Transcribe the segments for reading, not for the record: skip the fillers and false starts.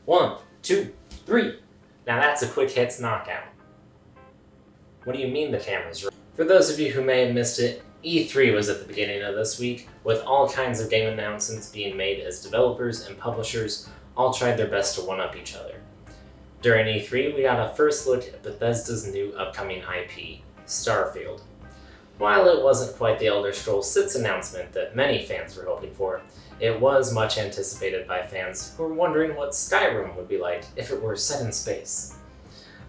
1, 2, 3. Now that's a quick hits knockout. What do you mean the camera's right? For those of you who may have missed it, E3 was at the beginning of this week, with all kinds of game announcements being made as developers and publishers all tried their best to one-up each other. During E3, we got a first look at Bethesda's new upcoming IP, Starfield. While it wasn't quite the Elder Scrolls 6 announcement that many fans were hoping for, it was much anticipated by fans who were wondering what Skyrim would be like if it were set in space.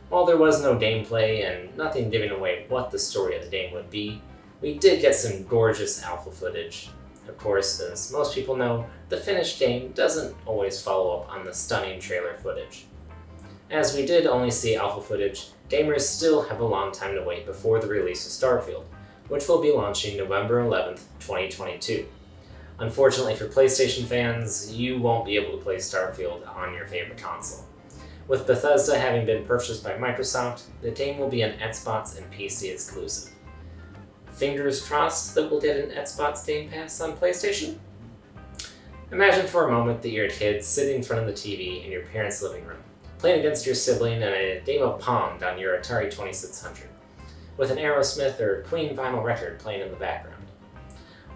While there was no gameplay and nothing giving away what the story of the game would be, we did get some gorgeous alpha footage. Of course, as most people know, the finished game doesn't always follow up on the stunning trailer footage. As we did only see alpha footage, gamers still have a long time to wait before the release of Starfield, which will be launching November 11th, 2022. Unfortunately for PlayStation fans, you won't be able to play Starfield on your favorite console. With Bethesda having been purchased by Microsoft, the game will be an Xbox and PC exclusive. Fingers crossed that we'll get an Xbox Game Pass on PlayStation? Imagine for a moment that you're a kid sitting in front of the TV in your parents' living room, playing against your sibling in a game of Pong on your Atari 2600, with an Aerosmith or Queen vinyl record playing in the background.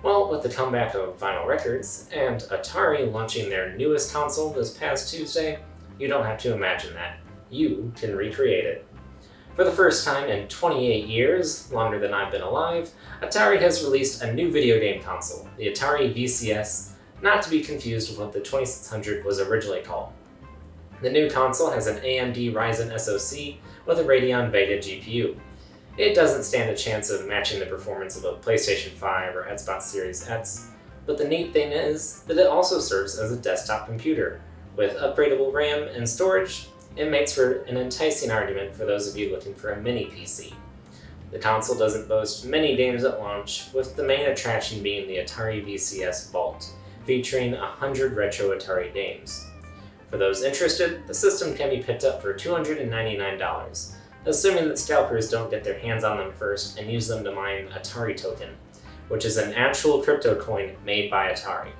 Well, with the comeback of vinyl records and Atari launching their newest console this past Tuesday, you don't have to imagine that. You can recreate it. For the first time in 28 years, longer than I've been alive, Atari has released a new video game console, the Atari VCS, not to be confused with what the 2600 was originally called. The new console has an AMD Ryzen SoC with a Radeon Vega GPU. It doesn't stand a chance of matching the performance of a PlayStation 5 or Xbox Series X, but the neat thing is that it also serves as a desktop computer. With upgradable RAM and storage, it makes for an enticing argument for those of you looking for a mini PC. The console doesn't boast many games at launch, with the main attraction being the Atari VCS Vault, featuring 100 retro Atari games. For those interested, the system can be picked up for $299, assuming that scalpers don't get their hands on them first and use them to mine Atari token, which is an actual crypto coin made by Atari.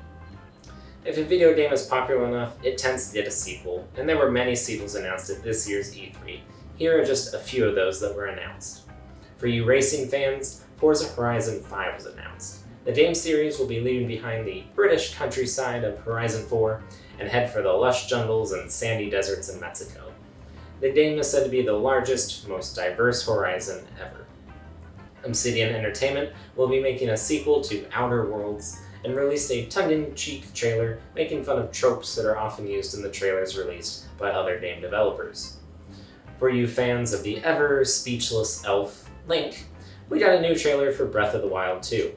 If a video game is popular enough, it tends to get a sequel, and there were many sequels announced at this year's E3. Here are just a few of those that were announced. For you racing fans, Forza Horizon 5 was announced. The game series will be leaving behind the British countryside of Horizon 4 and head for the lush jungles and sandy deserts in Mexico. The game is said to be the largest, most diverse Horizon ever. Obsidian Entertainment will be making a sequel to Outer Worlds and released a tongue-in-cheek trailer making fun of tropes that are often used in the trailers released by other game developers. For you fans of the ever-speechless elf, Link, we got a new trailer for Breath of the Wild 2.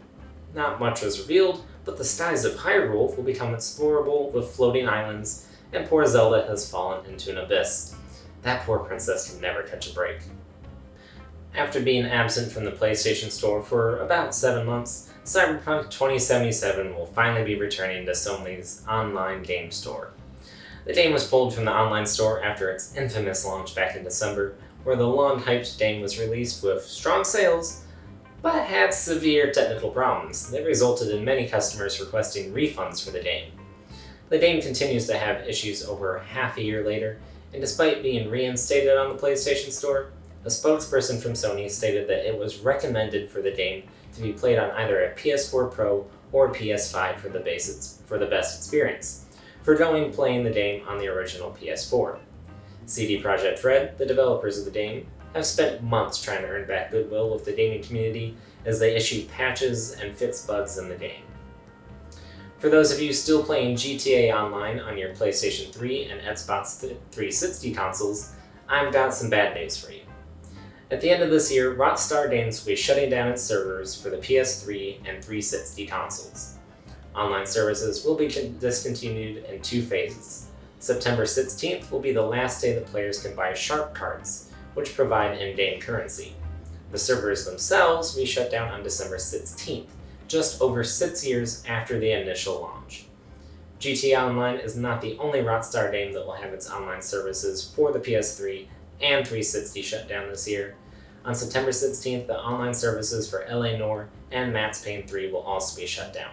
Not much was revealed, but the skies of Hyrule will become explorable with floating islands, and poor Zelda has fallen into an abyss. That poor princess can never catch a break. After being absent from the PlayStation Store for about 7 months, Cyberpunk 2077 will finally be returning to Sony's online game store. The game was pulled from the online store after its infamous launch back in December, where the long-hyped game was released with strong sales, but had severe technical problems that resulted in many customers requesting refunds for the game. The game continues to have issues over half a year later, and despite being reinstated on the PlayStation Store, a spokesperson from Sony stated that it was recommended for the game to be played on either a PS4 Pro or PS5 for the best experience, forgoing playing the game on the original PS4. CD Projekt Red, the developers of the game, have spent months trying to earn back goodwill with the gaming community as they issue patches and fix bugs in the game. For those of you still playing GTA Online on your PlayStation 3 and Xbox 360 consoles, I've got some bad news for you. At the end of this year, Rockstar Games will be shutting down its servers for the PS3 and 360 consoles. Online services will be discontinued in 2 phases. September 16th will be the last day that players can buy Sharp cards, which provide in-game currency. The servers themselves will be shut down on December 16th, just over 6 years after the initial launch. GTA Online is not the only Rockstar game that will have its online services for the PS3 and 360 shut down this year. On September 16th, the online services for LA Noire and Max Payne 3 will also be shut down.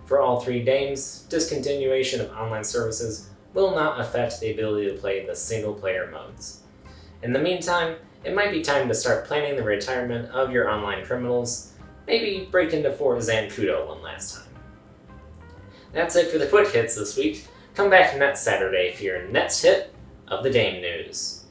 For all 3 games, discontinuation of online services will not affect the ability to play the single-player modes. In the meantime, it might be time to start planning the retirement of your online criminals, maybe break into Fort Zancudo one last time. That's it for the quick hits this week. Come back next Saturday for your next hit of the Dame News.